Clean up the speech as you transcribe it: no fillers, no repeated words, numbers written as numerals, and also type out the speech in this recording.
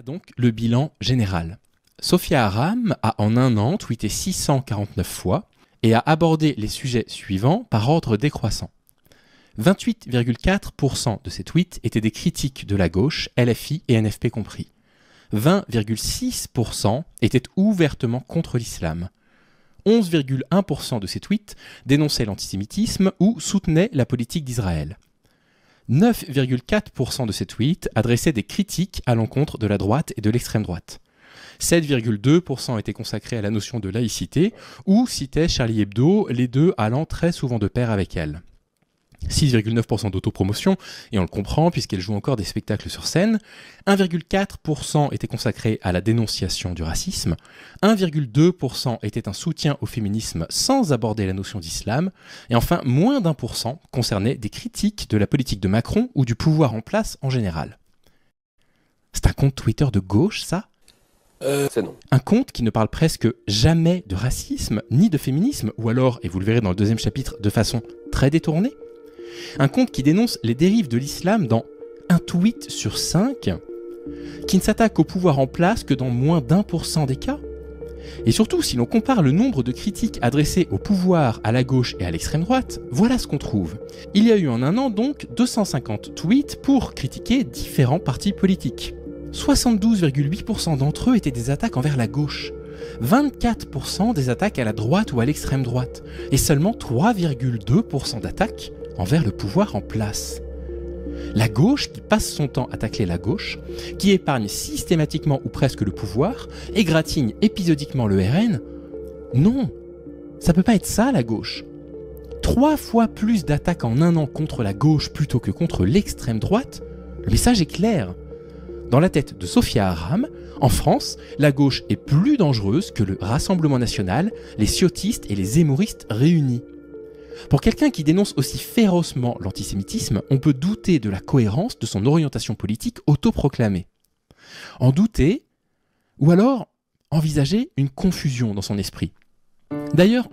Donc le bilan général. Sophia Aram a en un an tweeté 649 fois et a abordé les sujets suivants par ordre décroissant. 28,4% de ses tweets étaient des critiques de la gauche, LFI et NFP compris. 20,6% étaient ouvertement contre l'islam. 11,1% de ses tweets dénonçaient l'antisémitisme ou soutenaient la politique d'Israël. 9,4% de ses tweets adressaient des critiques à l'encontre de la droite et de l'extrême droite. 7,2% étaient consacrés à la notion de laïcité ou citaient Charlie Hebdo, les deux allant très souvent de pair avec elle. 6,9% d'autopromotion, et on le comprend puisqu'elle joue encore des spectacles sur scène. 1,4% étaient consacrés à la dénonciation du racisme. 1,2% était un soutien au féminisme sans aborder la notion d'islam. Et enfin, moins d'1% concernait des critiques de la politique de Macron ou du pouvoir en place en général. C'est un compte Twitter de gauche, ça ? C'est non. Un compte qui ne parle presque jamais de racisme ni de féminisme, ou alors, et vous le verrez dans le deuxième chapitre, de façon très détournée. Un compte qui dénonce les dérives de l'islam dans un tweet sur 5, qui ne s'attaque au pouvoir en place que dans moins d'1% des cas. Et surtout, si l'on compare le nombre de critiques adressées au pouvoir, à la gauche et à l'extrême droite, voilà ce qu'on trouve. Il y a eu en un an donc 250 tweets pour critiquer différents partis politiques. 72,8% d'entre eux étaient des attaques envers la gauche, 24% des attaques à la droite ou à l'extrême droite, et seulement 3,2% d'attaques envers le pouvoir en place. La gauche qui passe son temps à tacler la gauche, qui épargne systématiquement ou presque le pouvoir, égratigne épisodiquement le RN, non, ça peut pas être ça la gauche. 3 fois plus d'attaques en un an contre la gauche plutôt que contre l'extrême droite, le message est clair. Dans la tête de Sophia Aram, en France, la gauche est plus dangereuse que le Rassemblement national, les ciotistes et les zémoristes réunis. Pour quelqu'un qui dénonce aussi férocement l'antisémitisme, on peut douter de la cohérence de son orientation politique autoproclamée. En douter, ou alors envisager une confusion dans son esprit. D'ailleurs,